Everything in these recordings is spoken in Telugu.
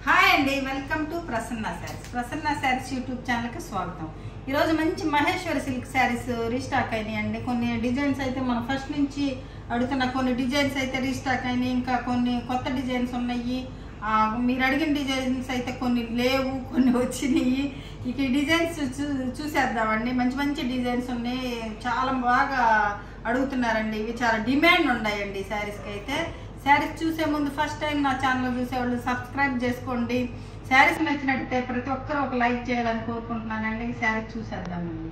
హాయ్ అండి, welcome to Prasanna saris. Prasanna saris YouTube ఛానల్కి స్వాగతం. ఈరోజు మంచి మహేశ్వరి సిల్క్ శారీస్ రీస్టాక్ అయినాయండి. కొన్ని డిజైన్స్ అయితే మనం ఫస్ట్ నుంచి అడుగుతున్న కొన్ని డిజైన్స్ అయితే రీస్టాక్ అయినాయి. ఇంకా కొన్ని కొత్త డిజైన్స్ ఉన్నాయి. మీరు అడిగిన డిజైన్స్ అయితే కొన్ని లేవు, కొన్ని వచ్చినాయి. ఇక ఈ డిజైన్స్ చూసేద్దామండి. మంచి మంచి డిజైన్స్ ఉన్నాయి, చాలా బాగా అడుగుతున్నారండి. ఇవి చాలా డిమాండ్ ఉన్నాయండి శారీస్కి అయితే. శారీస్ చూసే ముందు ఫస్ట్ టైం నా ఛానల్ చూసేవాళ్ళు సబ్స్క్రైబ్ చేసుకోండి. శారీస్ నచ్చినట్టయితే ప్రతి ఒక్కరూ ఒక లైక్ చేయాలని కోరుకుంటున్నానండి. శారీస్ చూసేద్దామండి.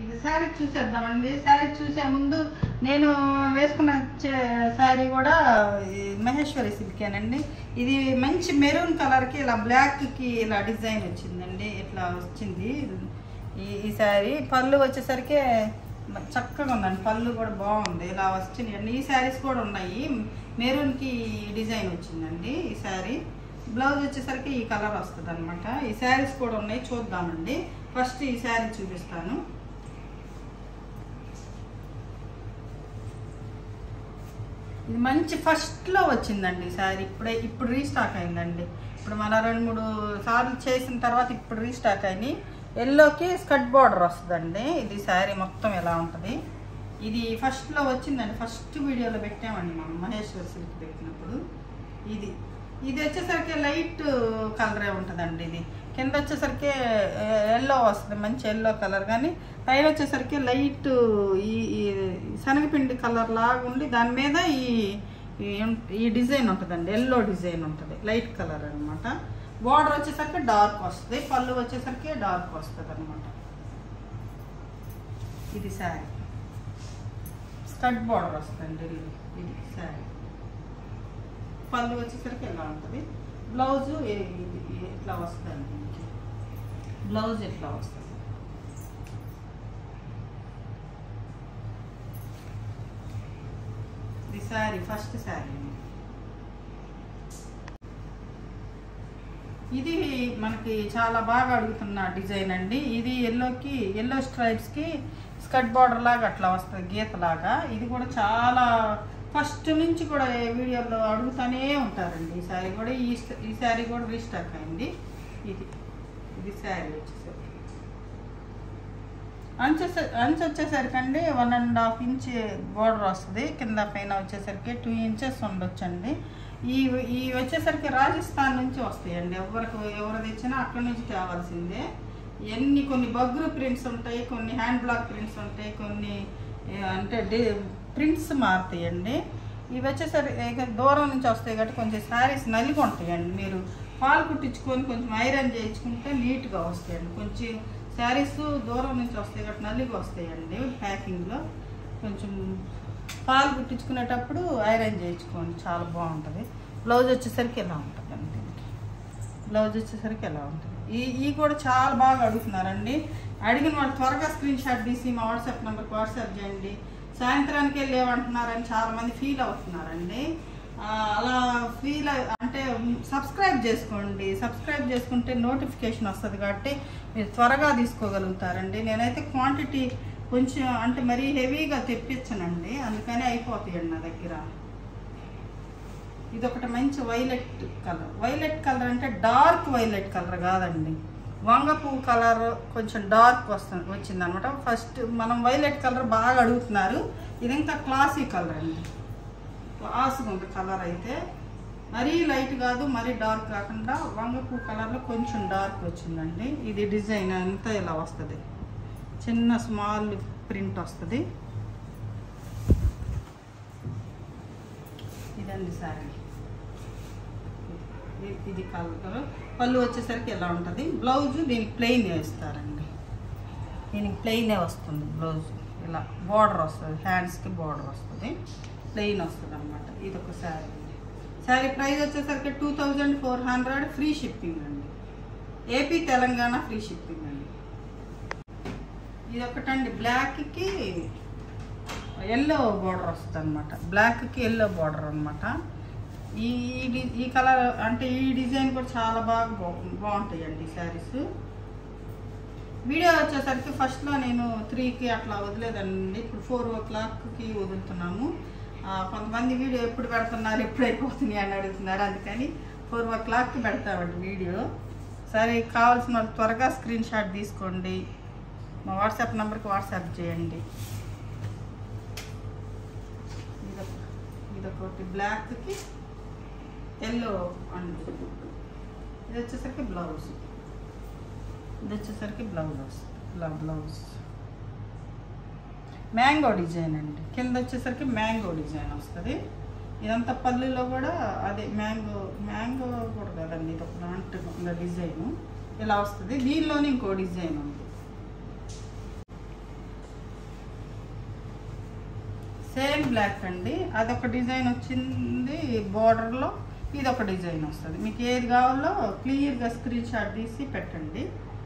ఇది శారీ చూసేద్దామండి. శారీ చూసే ముందు నేను వేసుకున్న శారీ కూడా మహేశ్వరి సిల్కేనండి. ఇది మంచి మెరూన్ కలర్కి ఇలా బ్లాక్కి ఇలా డిజైన్ వచ్చిందండి. ఇట్లా వచ్చింది ఈ శారీ. పళ్ళు వచ్చేసరికి చక్కగా ఉందండి. పళ్ళు కూడా బాగుంది, ఇలా వచ్చినాయండి. ఈ శారీస్ కూడా ఉన్నాయి. మెరూన్కి డిజైన్ వచ్చిందండి ఈ శారీ. బ్లౌజ్ వచ్చేసరికి ఈ కలర్ వస్తుంది అనమాట. ఈ శారీస్ కూడా ఉన్నాయి, చూద్దామండి. ఫస్ట్ ఈ శారీ చూపిస్తాను. ఇది మంచి ఫస్ట్లో వచ్చిందండి శారీ. ఇప్పుడు రీస్టాక్ అయిందండి. ఇప్పుడు మన 2-3 సార్లు చేసిన తర్వాత ఇప్పుడు రీస్టాక్ అయినాయి. ఎల్లోకి స్కర్ట్ బార్డర్ వస్తుందండి. ఇది శారీ మొత్తం ఎలా ఉంటుంది. ఇది ఫస్ట్లో వచ్చిందండి. ఫస్ట్ వీడియోలో పెట్టామండి మనం మహేశ్వరి సిల్క్ పెట్టినప్పుడు. ఇది వచ్చేసరికి లైట్ కలరే ఉంటుందండి. ఇది కింద వచ్చేసరికి ఎల్లో వస్తుంది, మంచి ఎల్లో కలర్. కానీ పైన వచ్చేసరికి లైట్ ఈ శనగపిండి కలర్ లాగా ఉండి దాని మీద ఈ డిజైన్ ఉంటుందండి. ఎల్లో డిజైన్ ఉంటుంది, లైట్ కలర్ అనమాట. బార్డర్ వచ్చేసరికి డార్క్ వస్తుంది, పళ్ళు వచ్చేసరికి డార్క్ వస్తుంది అనమాట. ఇది శారీ స్కర్ట్ బార్డర్ వస్తుందండి. ఇది శారీ. పళ్ళు వచ్చేసరికి ఎలా ఉంటుంది. బ్లౌజు ఇట్లా వస్తుందండి. బ్లౌజ్ ఇట్లా వస్తుంది. ఇది శారీ, ఫస్ట్ శారీ. ఇది మనకి చాలా బాగా అడుగుతున్న డిజైన్ అండి. ఇది ఎల్లో స్ట్రైప్స్కి స్కర్ట్ బార్డర్ లాగా అట్లా వస్తుంది, గీతలాగా. ఇది కూడా చాలా ఫస్ట్ నుంచి కూడా వీడియోలో అడుగుతూనే ఉంటారండి. ఈ శారీ కూడా ఈ శారీ కూడా రీస్టాక్ అయింది. ఇది శారీ వచ్చేసరికి అంచు వచ్చేసరికి అండి 1.5 ఇంచ్ బార్డర్ వస్తుంది. కింద పైన వచ్చేసరికి 2 ఇంచెస్ ఉండొచ్చండి. ఈ వచ్చేసరికి రాజస్థాన్ నుంచి వస్తాయండి. ఎవరు తెచ్చినా అక్కడి నుంచి తేవాల్సిందే. కొన్ని బగ్రు ప్రింట్స్ ఉంటాయి, కొన్ని హ్యాండ్ బ్లాక్ ప్రింట్స్ ఉంటాయి, కొన్ని అంటే ప్రింట్స్ మారుతాయండి. ఇవి వచ్చేసరికి దూరం నుంచి వస్తాయి కాబట్టి కొంచెం శారీస్ నలిగి ఉంటాయండి. మీరు పాలు కుట్టించుకొని కొంచెం ఐరన్ చేయించుకుంటే నీట్గా వస్తాయండి. కొంచెం శారీస్ దూరం నుంచి వస్తాయి కాబట్టి నలిగి వస్తాయండి. ప్యాకింగ్లో కొంచెం పాలు కుట్టించుకునేటప్పుడు ఐరన్ చేయించుకోండి, చాలా బాగుంటుంది. బ్లౌజ్ వచ్చేసరికి ఎలా ఉంటుందండి. దీనికి బ్లౌజ్ వచ్చేసరికి ఎలా ఉంటుంది. ఈ కూడా చాలా బాగా అడుగుతున్నారండి. అడిగిన వాళ్ళు త్వరగా స్క్రీన్ షాట్ తీసి మా వాట్సాప్ నెంబర్కి వాట్సాప్ చేయండి. సాయంత్రానికే లేవంటున్నారని చాలామంది ఫీల్ అవుతున్నారండి. అలా ఫీల్ అంటే సబ్స్క్రైబ్ చేసుకోండి. సబ్స్క్రైబ్ చేసుకుంటే నోటిఫికేషన్ వస్తుంది కాబట్టి మీరు త్వరగా తీసుకోగలుగుతారండి. నేనైతే క్వాంటిటీ కొంచెం అంటే మరీ హెవీగా తెప్పించనండి, అందుకని అయిపోతాయండి నా దగ్గర. ఇది ఒకటి మంచి వైలెట్ కలర్. వైలెట్ కలర్ అంటే డార్క్ వైలెట్ కలర్ కాదండి, వంగ పువ్వు కలర్ కొంచెం డార్క్ వచ్చిందనమాట. ఫస్ట్ మనం వైలెట్ కలర్ బాగా అడుగుతున్నారు. ఇది ఇంకా క్లాసీ కలర్ అండి. క్లాస్గా ఉంది కలర్ అయితే. మరీ లైట్ కాదు, మరీ డార్క్ కాకుండా వంగ పువ్వు కలర్లో కొంచెం డార్క్ వచ్చిందండి. ఇది డిజైన్ అంతా ఇలా వస్తుంది, చిన్న స్మాల్ ప్రింట్ వస్తుంది. ఇదండి శారీ. ఇది కలర్. పళ్ళు వచ్చేసరికి ఎలా ఉంటుంది. బ్లౌజ్ దీనికి ప్లెయిన్ వేస్తారండి. దీనికి ప్లెయినే వస్తుంది బ్లౌజ్. ఇలా బార్డర్ వస్తుంది, హ్యాండ్స్కి బార్డర్ వస్తుంది, ప్లెయిన్ వస్తుంది అనమాట. ఇది ఒక శారీ. శారీ ప్రైస్ వచ్చేసరికి 2400, ఫ్రీ షిప్పింగ్ అండి. ఏపీ తెలంగాణ ఫ్రీ షిప్పింగ్ అండి. ఇది ఒకటండి, బ్లాక్కి ఎల్లో బార్డర్ వస్తుంది అనమాట. బ్లాక్కి ఎల్లో బార్డర్ అనమాట. ఈ కలర్ అంటే ఈ డిజైన్ కూడా చాలా బాగుంటాయండి శారీస్. వీడియో వచ్చేసరికి ఫస్ట్లో నేను 3కి అట్లా వదిలేదండి. ఇప్పుడు 4 o'clockకి వదులుతున్నాము. కొంతమంది వీడియో ఎప్పుడు పెడుతున్నారు, ఎప్పుడు అయిపోతుంది అని అడుగుతున్నారు. అందుకని 4 o'clockకి పెడతామండి వీడియో. సరే, కావాల్సిన వాళ్ళు త్వరగా స్క్రీన్ షాట్ తీసుకోండి. మా వాట్సాప్ నెంబర్కి వాట్సాప్ చేయండి. ఇదొకటి బ్లాక్కి ఎల్లో అండి. ఇది వచ్చేసరికి బ్లౌజ్. ఇది వచ్చేసరికి బ్లౌజ్ వస్తుంది. బ్లౌజ్ మ్యాంగో డిజైన్ అండి. కింద వచ్చేసరికి మ్యాంగో డిజైన్ వస్తుంది. ఇదంతా పళ్ళులో కూడా అదే మ్యాంగో కూడా కదండి, ఇది ఒక దాంట్లో డిజైను ఇలా వస్తుంది. దీనిలోనే ఇంకో డిజైన్ ఉంది. సేమ్ బ్లాక్ అండి. అదొక డిజైన్ వచ్చింది బోర్డర్లో, ఇదొక డిజైన్ వస్తుంది. మీకు ఏది కావాలో క్లియర్గా స్క్రీన్ షాట్ తీసి పెట్టండి.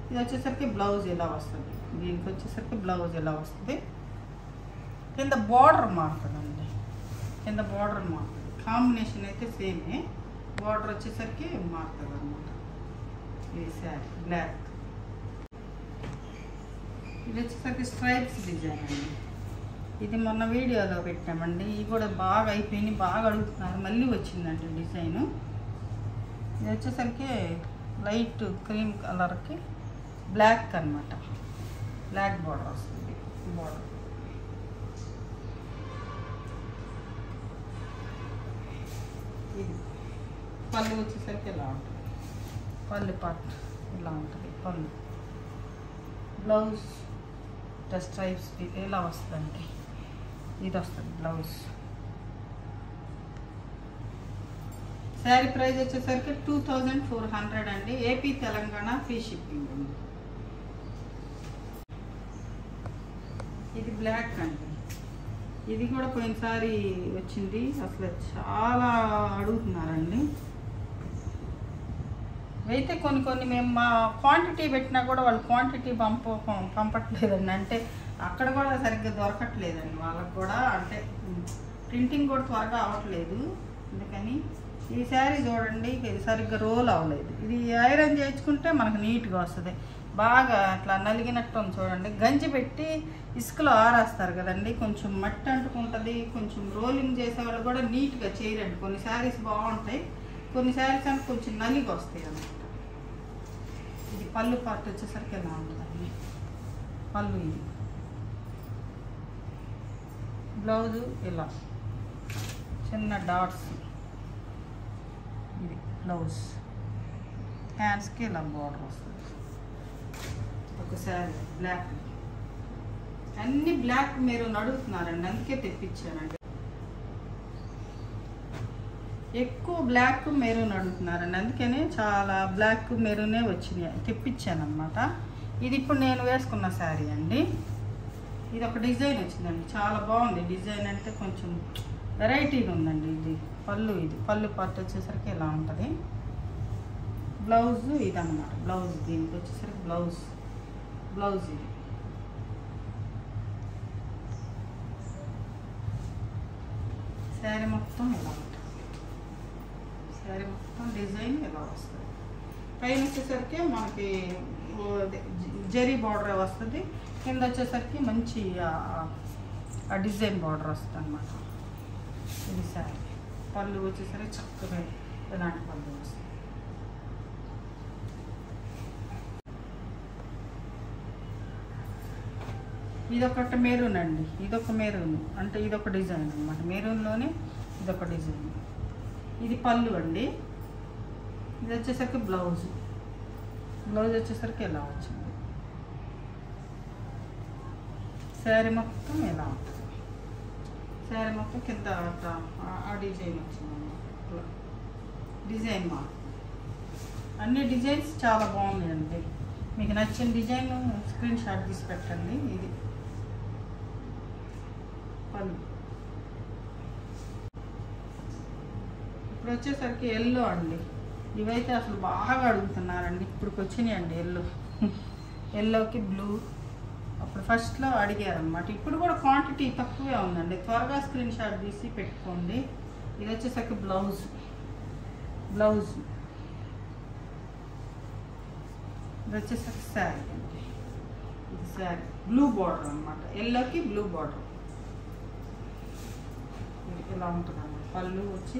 ఇది వచ్చేసరికి బ్లౌజ్ ఇలా వస్తుంది. దీనికి వచ్చేసరికి బ్లౌజ్ ఇలా వస్తుంది. కింద బార్డర్ మారుతుందండి. కింద బార్డర్ మారుతుంది. కాంబినేషన్ అయితే సేమే, బార్డర్ వచ్చేసరికి మారుతుంది అన్నమాట. ఇది శారీ బ్లాక్. ఇది వచ్చేసరికి స్ట్రైప్స్ డిజైన్ అండి. ఇది మొన్న వీడియోలో పెట్టామండి. ఇది కూడా బాగా అయిపోయింది, బాగా అడుగుతున్నారు. మళ్ళీ వచ్చిందండి డిజైను. ఇది వచ్చేసరికి లైట్ క్రీమ్ కలర్కి బ్లాక్ అన్నమాట. బ్లాక్ బార్డర్ వస్తుంది. బార్డర్ ఇది పళ్ళు వచ్చేసరికి ఇలా ఉంటుంది. పళ్ళు పార్ట్ ఇలా ఉంటుంది. పళ్ళు బ్లౌజ్ స్ట్రైప్స్ ఇలా వస్తుందండి. ఇది వస్తుంది బ్లౌజ్. శారీ ప్రైస్ వచ్చేసరికి 2400 అండి. ఏపీ తెలంగాణ ఫ్రీ షిప్పింగ్ ఉంది. ఇది బ్లాక్ అండి. ఇది కూడా పోయినసారి వచ్చింది. అసలు చాలా అడుగుతున్నారండి. అయితే కొన్ని మేము మా క్వాంటిటీ పెట్టినా కూడా వాళ్ళు క్వాంటిటీ పంపట్లేదండి. అంటే అక్కడ కూడా సరిగ్గా దొరకట్లేదండి వాళ్ళకు కూడా. అంటే ప్రింటింగ్ కూడా త్వరగా అవ్వట్లేదు. అందుకని ఈ శారీ చూడండి, ఇది సరిగ్గా రోల్ అవ్వలేదు. ఇది ఐరన్ చేయించుకుంటే మనకు నీట్గా వస్తుంది. బాగా అట్లా నలిగినట్టు ఉంది చూడండి. గంజి పెట్టి ఇసుకలో ఆరేస్తారు కదండి, కొంచెం మట్టి అంటుకుంటుంది. కొంచెం రోలింగ్ చేసేవాళ్ళు కూడా నీట్గా చేయరండి. కొన్ని శారీస్ బాగుంటాయి, కొన్ని శారీస్ అంటే కొంచెం నలిగి వస్తాయి అన్నమాట. ఇది పళ్ళు పార్ట్ వచ్చేసరికి ఎలా ఉంటుందండి. పళ్ళు ఇది, బ్లౌజు ఇలా చిన్న డాట్స్. ఇది బ్లౌజ్. హ్యాండ్స్కి ఇలా బార్డర్ వస్తుంది. ఒక శారీ బ్లాక్, అన్ని బ్లాక్ మీరు అడుగుతున్నారండి, అందుకే తెప్పించానండి. ఎక్కువ బ్లాక్ మెరూన్ అడుగుతున్నారండి, అందుకనే చాలా బ్లాక్ మెరూనే వచ్చినాయి, తెప్పించాను అనమాట. ఇది ఇప్పుడు నేను వేసుకున్న శారీ అండి. ఇది ఒక డిజైన్ వచ్చిందండి, చాలా బాగుంది డిజైన్. అంటే కొంచెం వెరైటీగా ఉందండి. ఇది పళ్ళు, ఇది పళ్ళు పార్ట్ వచ్చేసరికి ఇలా ఉంటుంది. బ్లౌజ్ ఇది అన్నమాట. బ్లౌజ్ దీనికి వచ్చేసరికి బ్లౌజ్ ఇది. శారీ మొత్తం ఇలా ఉంటుంది. శారీ మొత్తం డిజైన్ ఇలా వస్తుంది. పైన వచ్చేసరికి మనకి జరీ బార్డర్ వస్తుంది. కింద వచ్చేసరికి మంచి ఆ డిజైన్ బార్డర్ వస్తుంది అన్నమాట. ఇది శారీ. పళ్ళు వచ్చేసరికి చక్కగా ఇలాంటి పళ్ళు వస్తుంది. ఇదొకటి మెరూన్ అండి. ఇదొక మెరూన్, అంటే ఇదొక డిజైన్ అన్నమాట. మెరూన్లోనే ఇదొక డిజైన్. ఇది పళ్ళు అండి. ఇది వచ్చేసరికి బ్లౌజ్ వచ్చేసరికి ఎలా వచ్చింది. శారీ మొత్తం ఎలా ఉంటుంది. శారీ మొత్తం కింద ఆ డిజైన్ వచ్చింది. డిజైన్ మా అన్ని డిజైన్స్ చాలా బాగున్నాయండి. మీకు నచ్చిన డిజైన్ స్క్రీన్ షాట్ తీసి పెట్టండి. ఇది పళ్ళు. ఇప్పుడు వచ్చేసరికి ఎల్లో అండి. ఇవైతే అసలు బాగా అడుగుతున్నారండి. ఇప్పుడు వచ్చినాయండి ఎల్లోకి బ్లూ. అప్పుడు ఫస్ట్లో అడిగారనమాట. ఇప్పుడు కూడా క్వాంటిటీ తక్కువే ఉందండి. త్వరగా స్క్రీన్ షాట్ తీసి పెట్టుకోండి. ఇది వచ్చేసరికి బ్లౌజ్ ఇది వచ్చేసరికి శారీ అండి. ఇది శారీ బ్లూ బార్డర్ అనమాట, ఎల్లోకి బ్లూ బార్డర్. ఇలా ఉంటుంది అన్నమాట, పళ్ళు వచ్చి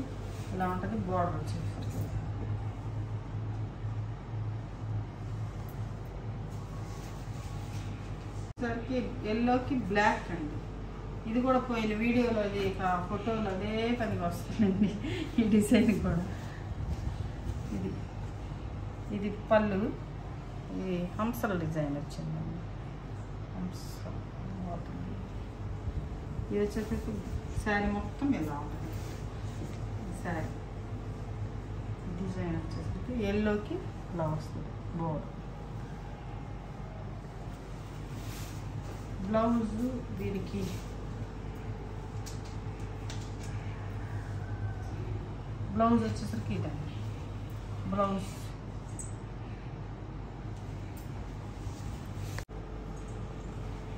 ఇలా ఉంటుంది, బార్డర్ వచ్చేసరికి సరికి ఎల్లోకి బ్లాక్ అండి. ఇది కూడా పోయిన వీడియోలో అది ఫోటోలో అదే పనికి వస్తుందండి ఈ డిజైన్ కూడా. ఇది పళ్ళు, ఇది హంసల డిజైన్ వచ్చిందండి, హంస. ఇది వచ్చేసరికి శారీ మొత్తం ఇలా ఉంటుంది. శారీ డిజైన్ వచ్చేసరికి ఎల్లోకి ఇలా వస్తుంది బోర్డర్. బ్లౌజ్ దీనికి బ్లౌజ్ వచ్చేసరికి ఇదండి బ్లౌజ్.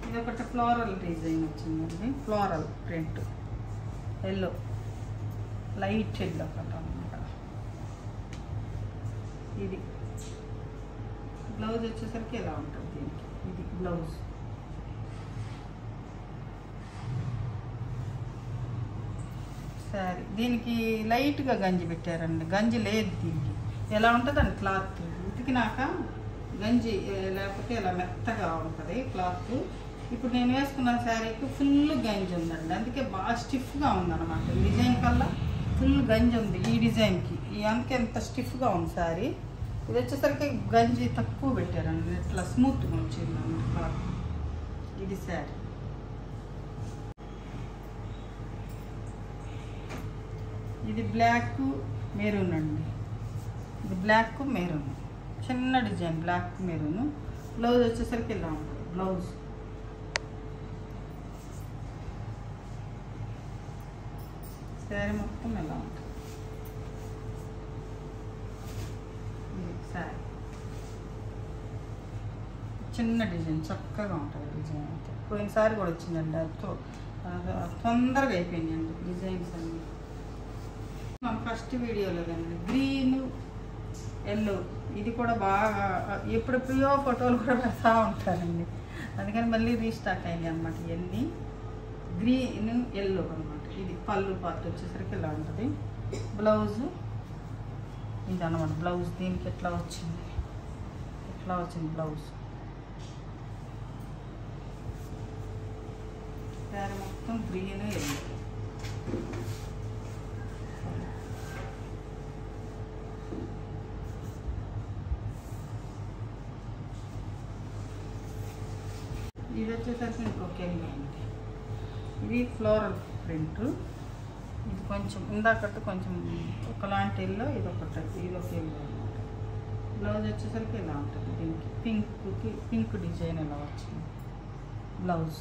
ఇది ఒకటి ఫ్లోరల్ డిజైన్ వచ్చిందండి, floral print, yellow, light yellow colour అన్నమాట. ఇది బ్లౌజ్ వచ్చేసరికి ఎలా ఉంటుంది దీనికి, ఇది బ్లౌజ్. సరే, దీనికి లైట్గా గంజి పెట్టారండి, గంజి లేదు దీనికి. ఎలా ఉంటుందండి క్లాత్ ఉతికినాక గంజి లేకపోతే ఇలా మెత్తగా ఉంటుంది క్లాత్. ఇప్పుడు నేను వేసుకున్న శారీకి ఫుల్ గంజి ఉందండి, అందుకే బాగా స్టిఫ్గా ఉందన్నమాట. డిజైన్ కల్లా ఫుల్ గంజి ఉంది ఈ డిజైన్కి, అందుకే ఎంత స్టిఫ్గా ఉంది శారీ. ఇది వచ్చేసరికి గంజి తక్కువ పెట్టారండి, ఇట్లా స్మూత్గా వచ్చింది అన్నమాట క్లాత్. ఇది శారీ. ఇది బ్లాక్ మెరూన్ అండి, ఇది బ్లాక్ మెరూన్, చిన్న డిజైన్ బ్లాక్ మెరూన్. బ్లౌజ్ వచ్చేసరికి ఇలా ఉంటుంది బ్లౌజ్. శారీ మొత్తం ఎలా ఉంటుంది, ఇది శారీ. చిన్న డిజైన్ చక్కగా ఉంటుంది డిజైన్ అయితే. పోయినసారి కూడా వచ్చిందండి, అది తొందరగా అయిపోయిందండి డిజైన్స్ అన్నీ. మన ఫస్ట్ వీడియోలో కానీ గ్రీన్ ఎల్లో, ఇది కూడా బాగా ఎప్పుడెప్పుడో ఫోటోలు కూడా పెడతా ఉంటారండి, అందుకని మళ్ళీ రీస్టాక్ అయింది అనమాట. ఇవన్నీ గ్రీన్ ఎల్లో అనమాట. ఇది పళ్ళు పార్ట్ వచ్చేసరికి ఇలా ఉంటుంది. బ్లౌజు ఇది అనమాట బ్లౌజ్. దీనికి ఎట్లా వచ్చింది, ఎట్లా వచ్చింది బ్లౌజ్. శారీ మొత్తం గ్రీన్ ఎల్లో. ఇది వచ్చేసరికి ఇంకొక ఎల్లో అండి, ఇది ఫ్లోరల్ ప్రింట్. ఇది కొంచెం ఇందాకట్టు కొంచెం ఒకలాంటి ఎల్లో, ఇది ఒక ఎల్లో అనమాట. బ్లౌజ్ వచ్చేసరికి ఇలా ఉంటుంది. దీనికి పింక్ డిజైన్ ఎలా వచ్చింది బ్లౌజ్.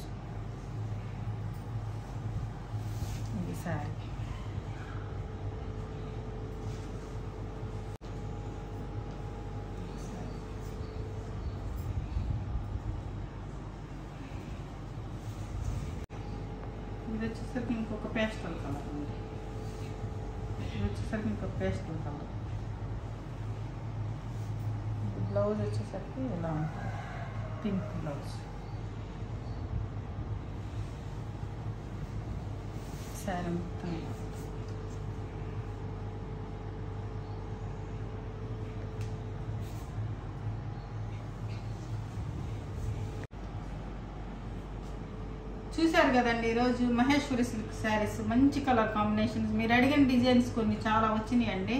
ఇది శారీ. ఇది వచ్చేసరికి ఇంకొక పేస్టల్ కలర్ ఉంది, ఇది వచ్చేసరికి ఇంకొక పేస్టల్ కలర్. బ్లౌజ్ వచ్చేసరికి ఇలా ఉంటుంది, పింక్ బ్లౌజ్. శారీ మొత్తం చూశారు కదండి. ఈరోజు మహేశ్వరి సిల్క్ శారీస్ మంచి కలర్ కాంబినేషన్స్, మీరు అడిగిన డిజైన్స్ కొన్ని చాలా వచ్చినాయి అండి.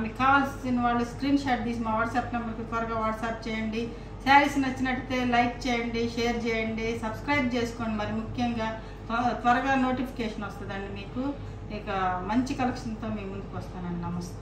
మీకు కావాల్సిన వాళ్ళు స్క్రీన్ షాట్ తీసి మా వాట్సాప్ నెంబర్కి త్వరగా వాట్సాప్ చేయండి. శారీస్ నచ్చినట్టయితే లైక్ చేయండి, షేర్ చేయండి, సబ్స్క్రైబ్ చేసుకోండి. మరి ముఖ్యంగా త్వరగా నోటిఫికేషన్ వస్తుందండి మీకు. ఇక మంచి కలెక్షన్తో మీ ముందుకు వస్తానండి. నమస్తే.